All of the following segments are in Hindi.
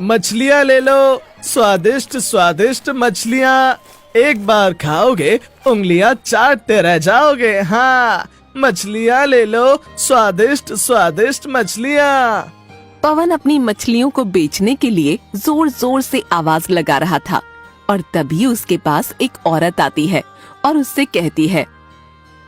मछलियाँ ले लो, स्वादिष्ट स्वादिष्ट मछलियाँ। एक बार खाओगे उंगलियाँ चाटते रह जाओगे। हाँ, मछलियाँ ले लो, स्वादिष्ट स्वादिष्ट मछलियाँ। पवन अपनी मछलियों को बेचने के लिए जोर जोर से आवाज लगा रहा था और तभी उसके पास एक औरत आती है और उससे कहती है,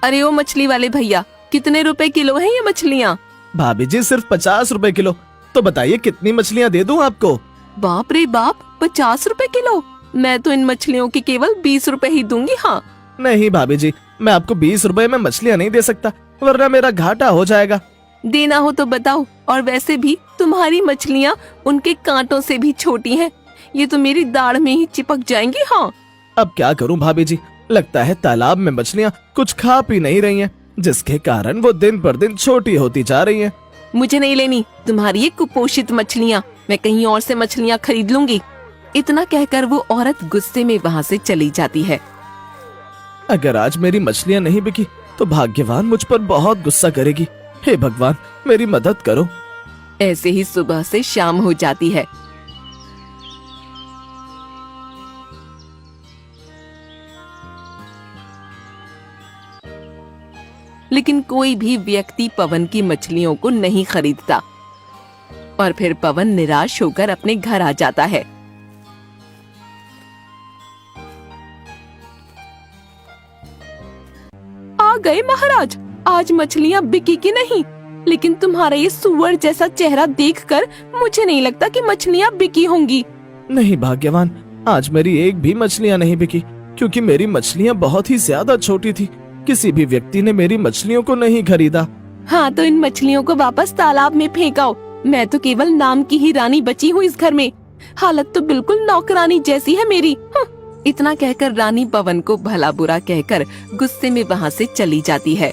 अरे ओ मछली वाले भैया, कितने रुपए किलो है ये मछलियाँ? भाभी जी सिर्फ 50 रुपए किलो। तो बताइए कितनी मछलियाँ दे दूँ आपको? बाप रे बाप, 50 रुपए किलो? मैं तो इन मछलियों के केवल 20 रुपए ही दूंगी। हाँ नहीं भाभी जी, मैं आपको 20 रुपए में मछलियाँ नहीं दे सकता, वरना मेरा घाटा हो जाएगा। देना हो तो बताओ, और वैसे भी तुम्हारी मछलियाँ उनके कांटों से भी छोटी हैं। ये तो मेरी दाढ़ में ही चिपक जाएंगी। हाँ अब क्या करूं भाभी जी, लगता है तालाब में मछलियाँ कुछ खा पी नहीं रही हैं, जिसके कारण वो दिन पर दिन छोटी होती जा रही हैं। मुझे नहीं लेनी तुम्हारी ये कुपोषित मछलियाँ, मैं कहीं और से मछलियाँ खरीद लूंगी। इतना कहकर वो औरत गुस्से में वहाँ से चली जाती है। अगर आज मेरी मछलियाँ नहीं बिकी तो भाग्यवान मुझ पर बहुत गुस्सा करेगी। हे भगवान, मेरी मदद करो। ऐसे ही सुबह से शाम हो जाती है। लेकिन कोई भी व्यक्ति पवन की मछलियों को नहीं खरीदता और फिर पवन निराश होकर अपने घर आ जाता है। आ गए महाराज, आज मछलियाँ बिकी कि नहीं? लेकिन तुम्हारा ये सुअर जैसा चेहरा देखकर मुझे नहीं लगता कि मछलियाँ बिकी होंगी। नहीं भाग्यवान, आज मेरी एक भी मछलियाँ नहीं बिकी, क्योंकि मेरी मछलियाँ बहुत ही ज्यादा छोटी थी। किसी भी व्यक्ति ने मेरी मछलियों को नहीं खरीदा। हाँ तो इन मछलियों को वापस तालाब में फेंकाओ। मैं तो केवल नाम की ही रानी बची हूँ इस घर में। हालत तो बिल्कुल नौकरानी जैसी है मेरी। इतना कहकर रानी पवन को भला बुरा कहकर गुस्से में वहाँ से चली जाती है।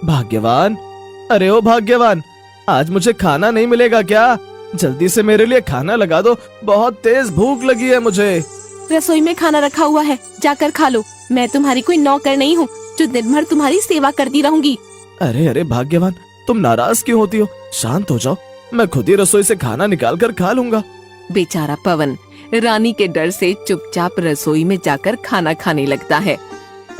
भाग्यवान, अरे ओ भाग्यवान, आज मुझे खाना नहीं मिलेगा क्या? जल्दी से मेरे लिए खाना लगा दो, बहुत तेज भूख लगी है मुझे। रसोई में खाना रखा हुआ है, जाकर खा लो। मैं तुम्हारी कोई नौकर नहीं हूँ जो दिन भर तुम्हारी सेवा करती रहूंगी। अरे अरे भाग्यवान, तुम नाराज क्यों होती हो? शांत हो जाओ, मैं खुद ही रसोई से खाना निकाल कर खा लूंगा। बेचारा पवन रानी के डर से चुपचाप रसोई में जाकर खाना खाने लगता है।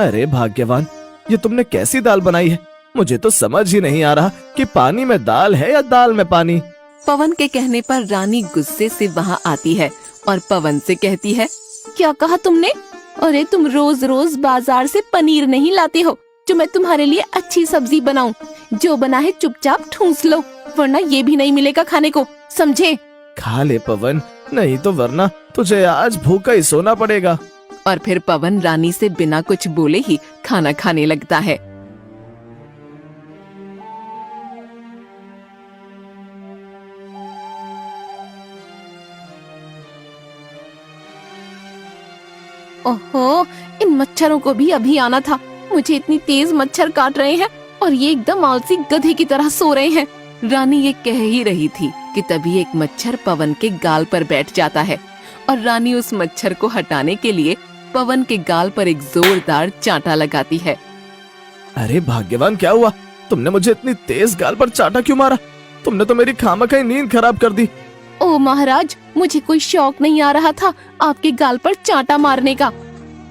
अरे भाग्यवान, ये तुमने कैसी दाल बनाई है? मुझे तो समझ ही नहीं आ रहा कि पानी में दाल है या दाल में पानी। पवन के कहने पर रानी गुस्से से वहाँ आती है और पवन से कहती है, क्या कहा तुमने? अरे तुम रोज रोज बाजार से पनीर नहीं लाते हो जो मैं तुम्हारे लिए अच्छी सब्जी बनाऊं। जो बना है चुपचाप ठूंस लो, वरना ये भी नहीं मिलेगा खाने को, समझे? खा ले पवन, नहीं तो वरना तुझे आज भूखा ही सोना पड़ेगा। और फिर पवन रानी से बिना कुछ बोले ही खाना खाने लगता है। ओहो, इन मच्छरों को भी अभी आना था। मुझे इतनी तेज मच्छर काट रहे हैं और ये एकदम आलसी गधे की तरह सो रहे हैं। रानी ये कह ही रही थी कि तभी एक मच्छर पवन के गाल पर बैठ जाता है और रानी उस मच्छर को हटाने के लिए पवन के गाल पर एक जोरदार चांटा लगाती है। अरे भाग्यवान, क्या हुआ? तुमने मुझे इतनी तेज गाल पर चांटा क्यों मारा? तुमने तो मेरी खामखा नींद खराब कर दी। ओ महाराज, मुझे कोई शौक नहीं आ रहा था आपके गाल पर चांटा मारने का।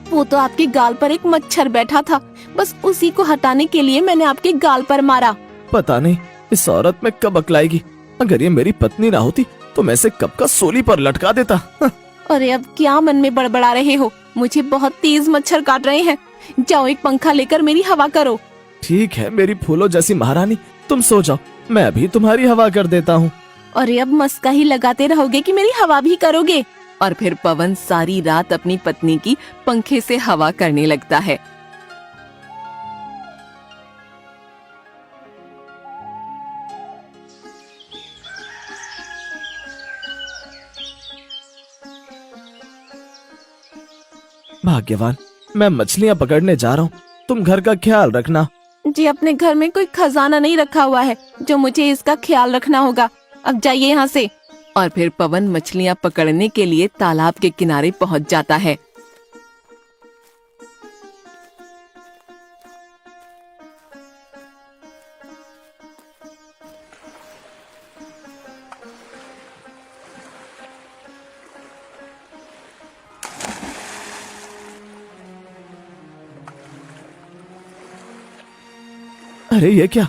वो तो आपके गाल पर एक मच्छर बैठा था, बस उसी को हटाने के लिए मैंने आपके गाल पर मारा। पता नहीं इस औरत में कब अकल आएगी। अगर ये मेरी पत्नी ना होती तो मैं इसे कब का सूली पर लटका देता। अरे अब क्या मन में बड़बड़ा रहे हो? मुझे बहुत तेज मच्छर काट रहे हैं। जाओ एक पंखा लेकर मेरी हवा करो। ठीक है मेरी फूलों जैसी महारानी, तुम सो जाओ, मैं अभी तुम्हारी हवा कर देता हूँ। अरे अब मस्का ही लगाते रहोगे कि मेरी हवा भी करोगे? और फिर पवन सारी रात अपनी पत्नी की पंखे से हवा करने लगता है। भाग्यवान, मैं मछलियाँ पकड़ने जा रहा हूँ, तुम घर का ख्याल रखना। जी, अपने घर में कोई खजाना नहीं रखा हुआ है जो मुझे इसका ख्याल रखना होगा। अब जाइए यहाँ से। और फिर पवन मछलियाँ पकड़ने के लिए तालाब के किनारे पहुँच जाता है। अरे ये क्या,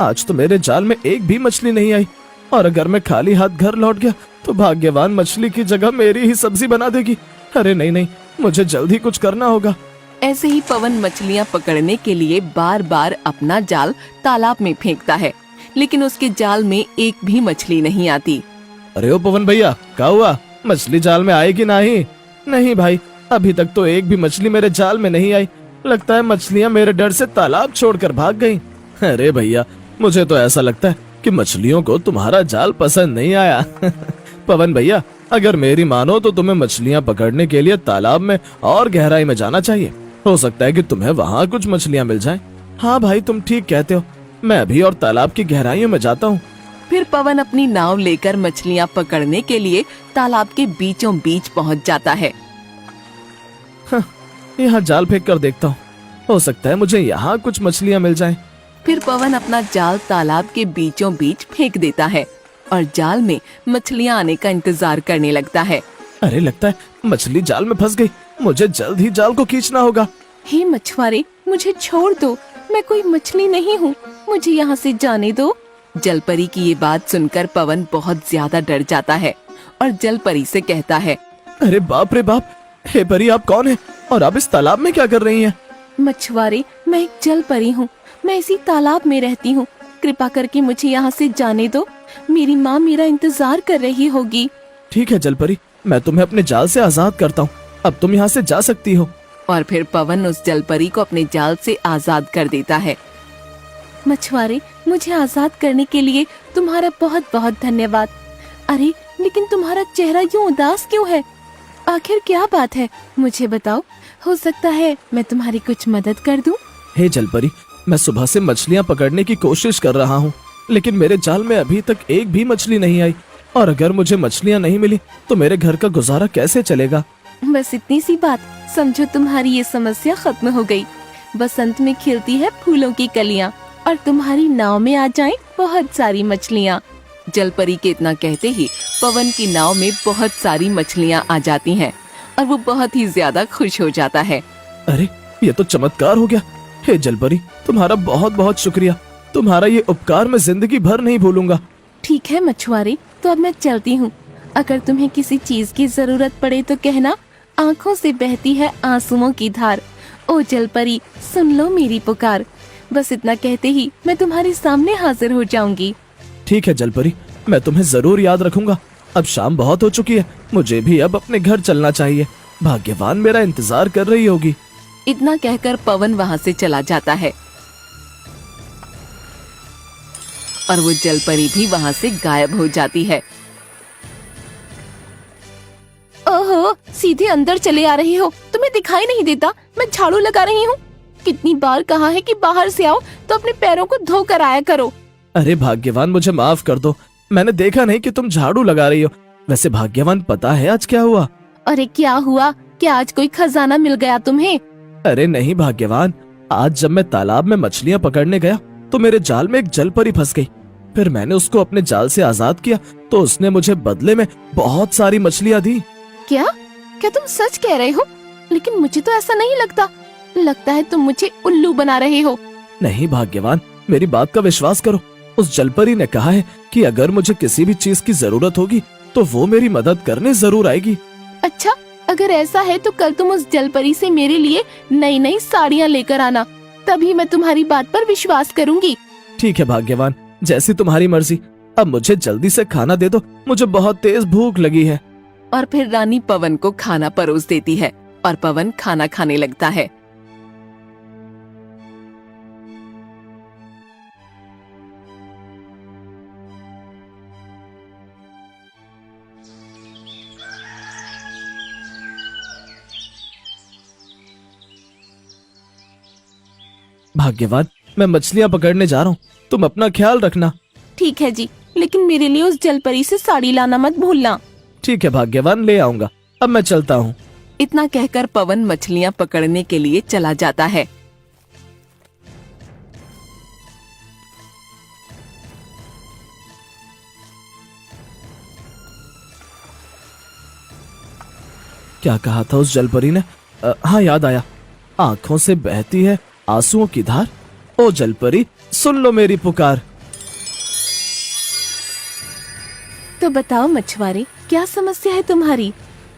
आज तो मेरे जाल में एक भी मछली नहीं आई, और अगर मैं खाली हाथ घर लौट गया तो भाग्यवान मछली की जगह मेरी ही सब्जी बना देगी। अरे नहीं नहीं, मुझे जल्दी कुछ करना होगा। ऐसे ही पवन मछलियाँ पकड़ने के लिए बार बार अपना जाल तालाब में फेंकता है, लेकिन उसके जाल में एक भी मछली नहीं आती। अरे ओ पवन भैया, क्या हुआ? मछली जाल में आएगी नहीं? नहीं भाई, अभी तक तो एक भी मछली मेरे जाल में नहीं आई। लगता है मछलियाँ मेरे डर से तालाब छोड़कर भाग गईं। अरे भैया, मुझे तो ऐसा लगता है कि मछलियों को तुम्हारा जाल पसंद नहीं आया। पवन भैया, अगर मेरी मानो तो तुम्हें मछलियाँ पकड़ने के लिए तालाब में और गहराई में जाना चाहिए। हो सकता है कि तुम्हें वहाँ कुछ मछलियाँ मिल जाएं। हाँ भाई, तुम ठीक कहते हो, मैं अभी और तालाब की गहराइयों में जाता हूँ। फिर पवन अपनी नाव लेकर मछलियाँ पकड़ने के लिए तालाब के बीचों बीच पहुँच जाता है। यहाँ जाल फेंक कर देखता हूँ, हो सकता है मुझे यहाँ कुछ मछलियाँ मिल जाएं। फिर पवन अपना जाल तालाब के बीचों बीच फेंक देता है और जाल में मछलियाँ आने का इंतजार करने लगता है। अरे लगता है मछली जाल में फंस गई, मुझे जल्द ही जाल को खींचना होगा। हे मछुआरे, मुझे छोड़ दो, मैं कोई मछली नहीं हूँ, मुझे यहाँ से जाने दो। जलपरी की ये बात सुनकर पवन बहुत ज्यादा डर जाता है और जलपरी से कहता है, अरे बाप रे बाप, हे परी, आप कौन है और आप इस तालाब में क्या कर रही हैं? मछुआरे, मैं एक जलपरी हूँ, मैं इसी तालाब में रहती हूँ, कृपा करके मुझे यहाँ से जाने दो, मेरी माँ मेरा इंतजार कर रही होगी। ठीक है जलपरी, मैं तुम्हें अपने जाल से आजाद करता हूँ, अब तुम यहाँ से जा सकती हो। और फिर पवन उस जलपरी को अपने जाल से आजाद कर देता है। मछुआरे, मुझे आजाद करने के लिए तुम्हारा बहुत बहुत धन्यवाद। अरे लेकिन तुम्हारा चेहरा यूं उदास क्यों है? आखिर क्या बात है, मुझे बताओ, हो सकता है मैं तुम्हारी कुछ मदद कर दूं। हे जलपरी, मैं सुबह से मछलियाँ पकड़ने की कोशिश कर रहा हूँ, लेकिन मेरे जाल में अभी तक एक भी मछली नहीं आई, और अगर मुझे मछलियाँ नहीं मिली तो मेरे घर का गुजारा कैसे चलेगा? बस इतनी सी बात, समझो तुम्हारी ये समस्या खत्म हो गई। बसंत में खिलती है फूलों की कलियां और तुम्हारी नाव में आ जाएं बहुत सारी मछलियां। जलपरी के इतना कहते ही पवन की नाव में बहुत सारी मछलियां आ जाती हैं और वो बहुत ही ज्यादा खुश हो जाता है। अरे ये तो चमत्कार हो गया। हे जलपरी, तुम्हारा बहुत बहुत शुक्रिया, तुम्हारा ये उपकार मैं जिंदगी भर नहीं भूलूंगा। ठीक है मछुआरे, तो अब मैं चलती हूँ। अगर तुम्हें किसी चीज की जरूरत पड़े तो कहना, आँखों से बहती है आंसुओं की धार। ओ जलपरी, सुन लो मेरी पुकार। बस इतना कहते ही मैं तुम्हारे सामने हाजिर हो जाऊंगी। ठीक है जलपरी, मैं तुम्हें जरूर याद रखूंगा। अब शाम बहुत हो चुकी है, मुझे भी अब अपने घर चलना चाहिए। भाग्यवान मेरा इंतजार कर रही होगी। इतना कहकर पवन वहाँ से चला जाता है और वो जलपरी भी वहाँ से गायब हो जाती है। ओहो, सीधे अंदर चले आ रही हो, तुम्हें दिखाई नहीं देता मैं झाड़ू लगा रही हूँ? कितनी बार कहा है कि बाहर से आओ तो अपने पैरों को धो कर आया करो। अरे भाग्यवान, मुझे माफ कर दो, मैंने देखा नहीं कि तुम झाड़ू लगा रही हो। वैसे भाग्यवान, पता है आज क्या हुआ? अरे क्या हुआ? क्या आज कोई खजाना मिल गया तुम्हें? अरे नहीं भाग्यवान, आज जब मैं तालाब में मछलियाँ पकड़ने गया तो मेरे जाल में एक जलपरी फंस गई। फिर मैंने उसको अपने जाल से आजाद किया तो उसने मुझे बदले में बहुत सारी मछलियाँ दी। क्या क्या तुम सच कह रहे हो? लेकिन मुझे तो ऐसा नहीं लगता, लगता है तुम मुझे उल्लू बना रहे हो। नहीं भाग्यवान, मेरी बात का विश्वास करो। उस जलपरी ने कहा है कि अगर मुझे किसी भी चीज की जरूरत होगी तो वो मेरी मदद करने जरूर आएगी। अच्छा, अगर ऐसा है तो कल तुम उस जलपरी से मेरे लिए नई नई साड़ियाँ लेकर आना, तभी मैं तुम्हारी बात पर विश्वास करूंगी। ठीक है भाग्यवान, जैसी तुम्हारी मर्जी। अब मुझे जल्दी से खाना दे दो, मुझे बहुत तेज भूख लगी है। और फिर रानी पवन को खाना परोस देती है और पवन खाना खाने लगता है। भाग्यवान, मैं मछलियाँ पकड़ने जा रहा हूँ, तुम अपना ख्याल रखना। ठीक है जी, लेकिन मेरे लिए उस जलपरी से साड़ी लाना मत भूलना। ठीक है भाग्यवान, ले आऊंगा। अब मैं चलता हूँ। इतना कहकर पवन मछलियाँ पकड़ने के लिए चला जाता है। क्या कहा था उस जलपरी ने? हाँ याद आया, आंखों से बहती है आंसुओं की धार। ओ जलपरी, सुन लो मेरी पुकार। तो बताओ मछुआरे, क्या समस्या है तुम्हारी?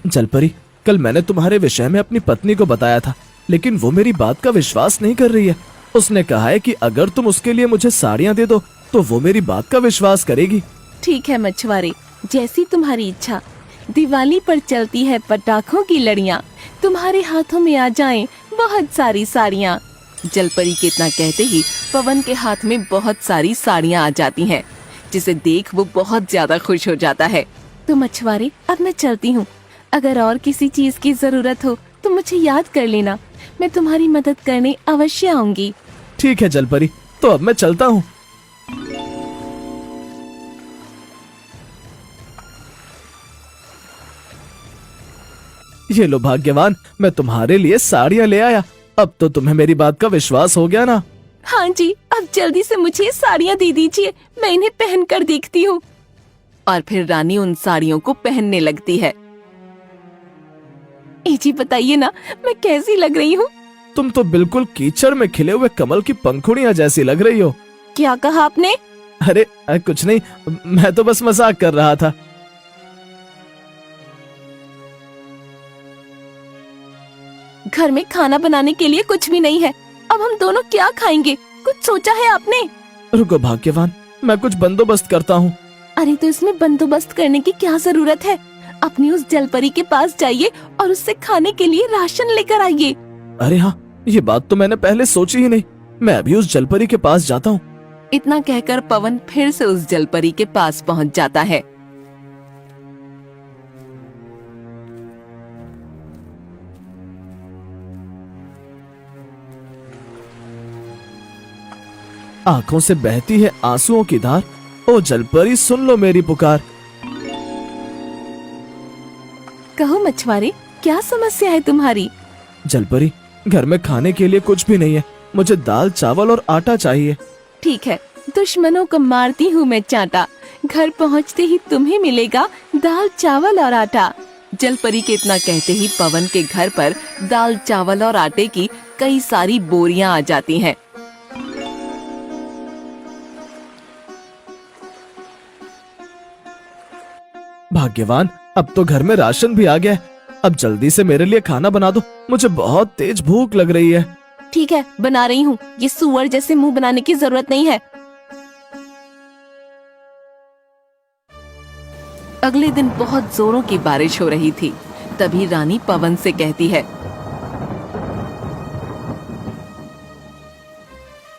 जलपरी, कल मैंने तुम्हारे विषय में अपनी पत्नी को बताया था, लेकिन वो मेरी बात का विश्वास नहीं कर रही है। उसने कहा है कि अगर तुम उसके लिए मुझे साड़ियाँ दे दो तो वो मेरी बात का विश्वास करेगी। ठीक है मछुआरे, जैसी तुम्हारी इच्छा। दिवाली पर चलती है पटाखों की लड़ियाँ, तुम्हारे हाथों में आ जाएं बहुत सारी साड़ियाँ। जलपरी के इतना कहते ही पवन के हाथ में बहुत सारी साड़ियाँ आ जाती हैं, जिसे देख वो बहुत ज्यादा खुश हो जाता है। तो मछुआरे, अब मैं चलती हूँ। अगर और किसी चीज की जरूरत हो तो मुझे याद कर लेना, मैं तुम्हारी मदद करने अवश्य आऊंगी। ठीक है जलपरी, तो अब मैं चलता हूँ। ये लो भाग्यवान, मैं तुम्हारे लिए साड़ियाँ ले आया। अब तो तुम्हें मेरी बात का विश्वास हो गया ना? हाँ जी, अब जल्दी से मुझे साड़ियाँ दे दीजिए, मैं इन्हें पहन कर देखती हूँ। और फिर रानी उन साड़ियों को पहनने लगती है। ए जी बताइए ना, मैं कैसी लग रही हूँ? तुम तो बिल्कुल कीचड़ में खिले हुए कमल की पंखुड़ियाँ जैसी लग रही हो। क्या कहा आपने? अरे कुछ नहीं, मैं तो बस मजाक कर रहा था। घर में खाना बनाने के लिए कुछ भी नहीं है, अब हम दोनों क्या खाएंगे? कुछ सोचा है आपने? रुको भाग्यवान, मैं कुछ बंदोबस्त करता हूँ। अरे तो इसमें बंदोबस्त करने की क्या जरूरत है? अपनी उस जलपरी के पास जाइए और उससे खाने के लिए राशन लेकर आइए। अरे हाँ, ये बात तो मैंने पहले सोची ही नहीं। मैं अभी उस जलपरी के पास जाता हूँ। इतना कहकर पवन फिर से उस जलपरी के पास पहुँच जाता है। आंखों से बहती है आंसुओं की धार, ओ जलपरी सुन लो मेरी पुकार। कहो मछुआरे, क्या समस्या है तुम्हारी? जलपरी, घर में खाने के लिए कुछ भी नहीं है, मुझे दाल चावल और आटा चाहिए। ठीक है, दुश्मनों को मारती हूँ मैं चाटा, घर पहुँचते ही तुम्हें मिलेगा दाल चावल और आटा। जलपरी के इतना कहते ही पवन के घर पर दाल चावल और आटे की कई सारी बोरियां आ जाती हैं। भाग्यवान, अब तो घर में राशन भी आ गया है। अब जल्दी से मेरे लिए खाना बना दो, मुझे बहुत तेज भूख लग रही है। ठीक है, बना रही हूँ। ये सुअर जैसे मुंह बनाने की जरूरत नहीं है। अगले दिन बहुत जोरों की बारिश हो रही थी। तभी रानी पवन से कहती है,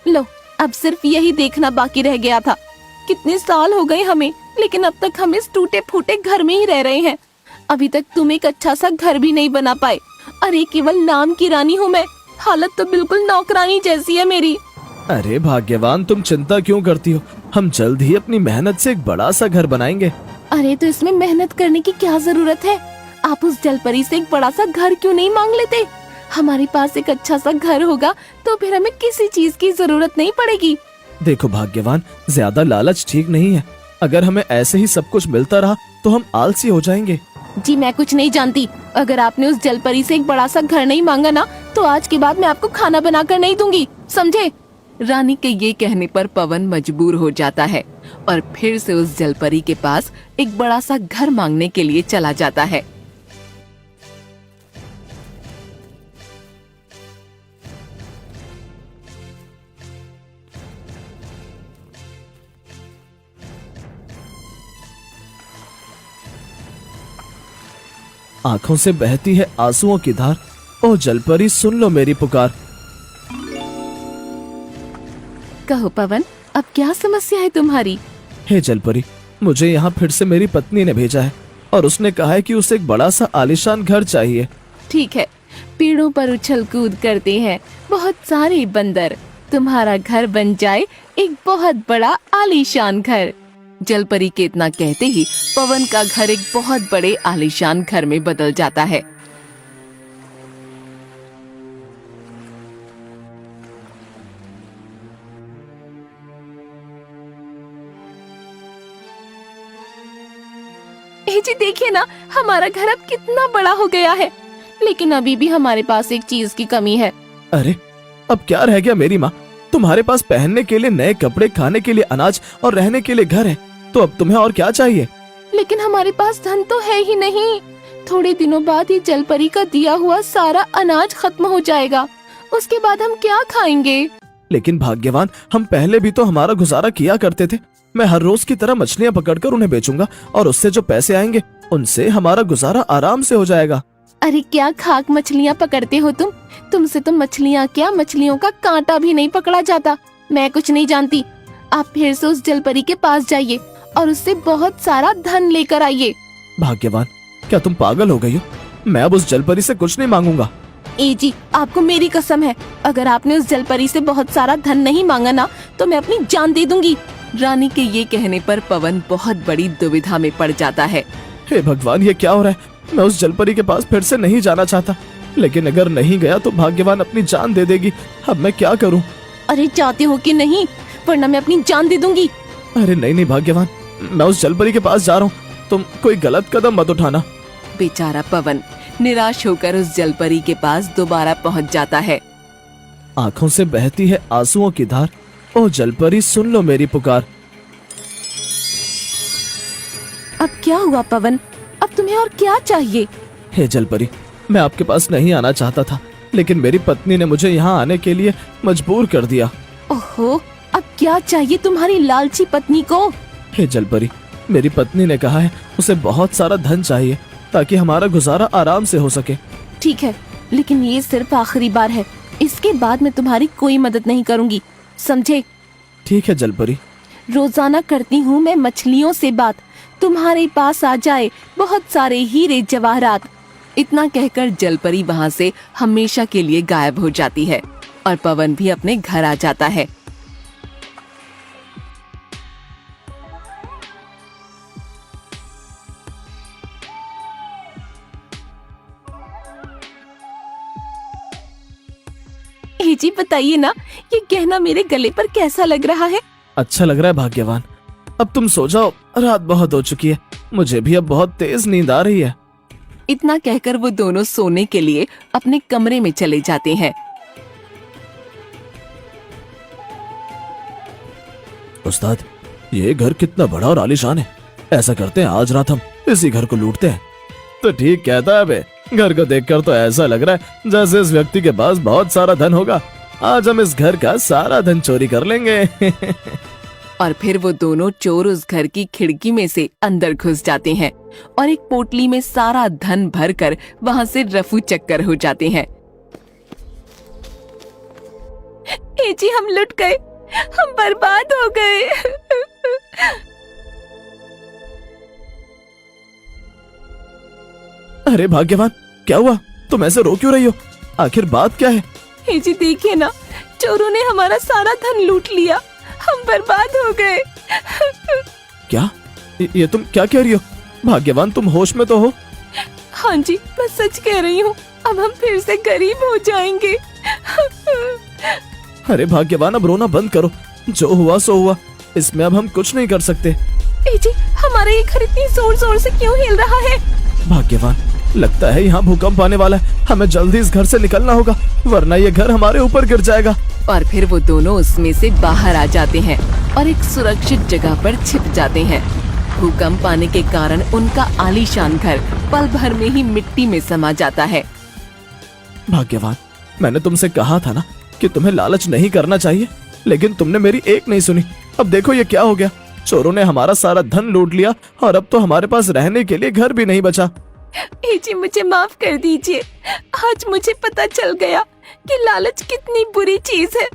लो, अब सिर्फ यही देखना बाकी रह गया था। कितने साल हो गए हमें, लेकिन अब तक हम इस टूटे फूटे घर में ही रह रहे हैं। अभी तक तुम एक अच्छा सा घर भी नहीं बना पाए। अरे केवल नाम की रानी हूँ मैं, हालत तो बिल्कुल नौकरानी जैसी है मेरी। अरे भाग्यवान, तुम चिंता क्यों करती हो? हम जल्द ही अपनी मेहनत से एक बड़ा सा घर बनाएंगे। अरे तो इसमें मेहनत करने की क्या जरूरत है? आप उस जलपरी से एक बड़ा सा घर क्यों नहीं मांग लेते? हमारे पास एक अच्छा सा घर होगा तो फिर हमें किसी चीज की जरूरत नहीं पड़ेगी। देखो भाग्यवान, ज्यादा लालच ठीक नहीं है। अगर हमें ऐसे ही सब कुछ मिलता रहा तो हम आलसी हो जाएंगे। जी मैं कुछ नहीं जानती। अगर आपने उस जलपरी से एक बड़ा सा घर नहीं मांगा ना, तो आज के बाद मैं आपको खाना बनाकर नहीं दूंगी, समझे? रानी के ये कहने पर पवन मजबूर हो जाता है और फिर से उस जलपरी के पास एक बड़ा सा घर मांगने के लिए चला जाता है। आंखों से बहती है आंसुओं की धार, ओ जलपरी सुन लो मेरी पुकार। कहो पवन, अब क्या समस्या है तुम्हारी? हे जलपरी, मुझे यहाँ फिर से मेरी पत्नी ने भेजा है और उसने कहा है कि उसे एक बड़ा सा आलीशान घर चाहिए। ठीक है, पेड़ों पर उछल कूद करते हैं बहुत सारे बंदर, तुम्हारा घर बन जाए एक बहुत बड़ा आलीशान घर। जलपरी के इतना कहते ही पवन का घर एक बहुत बड़े आलीशान घर में बदल जाता है। जी देखिए ना, हमारा घर अब कितना बड़ा हो गया है, लेकिन अभी भी हमारे पास एक चीज की कमी है। अरे अब क्या रह गया मेरी माँ? तुम्हारे पास पहनने के लिए नए कपड़े, खाने के लिए अनाज और रहने के लिए घर है, तो अब तुम्हें और क्या चाहिए? लेकिन हमारे पास धन तो है ही नहीं। थोड़े दिनों बाद ये जलपरी का दिया हुआ सारा अनाज खत्म हो जाएगा। उसके बाद हम क्या खाएंगे? लेकिन भाग्यवान, हम पहले भी तो हमारा गुजारा किया करते थे। मैं हर रोज की तरह मछलियाँ पकड़कर उन्हें बेचूंगा और उससे जो पैसे आएंगे उनसे हमारा गुजारा आराम से हो जाएगा। अरे क्या खाक मछलियाँ पकड़ते हो तुम? तुमसे तो मछलियाँ क्या, मछलियों का कांटा भी नहीं पकड़ा जाता। मैं कुछ नहीं जानती। आप फिर से उस जलपरी के पास जाइए और उससे बहुत सारा धन लेकर आइए। भाग्यवान, क्या तुम पागल हो गई हो? मैं अब उस जलपरी से कुछ नहीं मांगूंगा। ए जी, आपको मेरी कसम है, अगर आपने उस जलपरी से बहुत सारा धन नहीं मांगा ना तो मैं अपनी जान दे दूंगी। रानी के ये कहने पर पवन बहुत बड़ी दुविधा में पड़ जाता है। हे भगवान, ये क्या हो रहा है? मैं उस जलपरी के पास फिर से नहीं जाना चाहता, लेकिन अगर नहीं गया तो भाग्यवान अपनी जान दे देगी। अब मैं क्या करूं? अरे चाहते हो कि नहीं, वरना मैं अपनी जान दे दूंगी। अरे नहीं नहीं भाग्यवान, मैं उस जलपरी के पास जा रहा हूँ, तुम कोई गलत कदम मत उठाना। बेचारा पवन निराश होकर उस जलपरी के पास दोबारा पहुंच जाता है। आंखों से बहती है आंसुओं की धार, ओ जलपरी सुन लो मेरी पुकार। अब क्या हुआ पवन? अब तुम्हें और क्या चाहिए? हे जलपरी, मैं आपके पास नहीं आना चाहता था, लेकिन मेरी पत्नी ने मुझे यहाँ आने के लिए मजबूर कर दिया। ओहो, अब क्या चाहिए तुम्हारी लालची पत्नी को? हे जलपरी, मेरी पत्नी ने कहा है उसे बहुत सारा धन चाहिए ताकि हमारा गुजारा आराम से हो सके। ठीक है, लेकिन ये सिर्फ आखिरी बार है। इसके बाद मैं तुम्हारी कोई मदद नहीं करूंगी, समझे? ठीक है जलपरी। रोजाना करती हूँ मैं मछलियों से बात, तुम्हारे पास आ जाए बहुत सारे हीरे जवाहरात। इतना कहकर जलपरी वहाँ से हमेशा के लिए गायब हो जाती है और पवन भी अपने घर आ जाता है। ए जी बताइए ना, ये गहना मेरे गले पर कैसा लग रहा है? अच्छा लग रहा है भाग्यवान। अब तुम सो जाओ, रात बहुत हो चुकी है, मुझे भी अब बहुत तेज नींद आ रही है। इतना कहकर वो दोनों सोने के लिए अपने कमरे में चले जाते हैं। उस्ताद, ये घर कितना बड़ा और आलीशान है। ऐसा करते हैं, आज रात हम इसी घर को लूटते हैं। तो ठीक कहता है बे, घर को देखकर तो ऐसा लग रहा है जैसे इस व्यक्ति के पास बहुत सारा धन होगा। आज हम इस घर का सारा धन चोरी कर लेंगे। और फिर वो दोनों चोर उस घर की खिड़की में से अंदर घुस जाते हैं और एक पोटली में सारा धन भरकर वहाँ से रफू चक्कर हो जाते हैं। ए जी, हम लुट गए, हम बर्बाद हो गए। अरे भाग्यवान, क्या हुआ? तुम ऐसे रो क्यों रही हो? आखिर बात क्या है? ए जी देखिए ना, चोरों ने हमारा सारा धन लूट लिया, हम बर्बाद हो गए। क्या? ये तुम क्या कह रही हो? भाग्यवान, तुम होश में तो हो? हाँ जी, मैं सच कह रही हूँ, अब हम फिर से गरीब हो जाएंगे। अरे भाग्यवान, अब रोना बंद करो। जो हुआ सो हुआ, इसमें अब हम कुछ नहीं कर सकते। ए जी, हमारा ये घर इतनी जोर जोर से क्यों हिल रहा है? भाग्यवान, लगता है यहाँ भूकंप आने वाला है। हमें जल्दी इस घर से निकलना होगा, वरना ये घर हमारे ऊपर गिर जाएगा। और फिर वो दोनों उसमें से बाहर आ जाते हैं और एक सुरक्षित जगह पर छिप जाते हैं। भूकंप आने के कारण उनका आलीशान घर पल भर में ही मिट्टी में समा जाता है। भाग्यवान, मैंने तुमसे कहा था ना कि तुम्हें लालच नहीं करना चाहिए, लेकिन तुमने मेरी एक नहीं सुनी। अब देखो ये क्या हो गया। चोरों ने हमारा सारा धन लूट लिया और अब तो हमारे पास रहने के लिए घर भी नहीं बचा। ए जी, मुझे माफ कर दीजिए। आज मुझे पता चल गया कि लालच कितनी बुरी चीज है।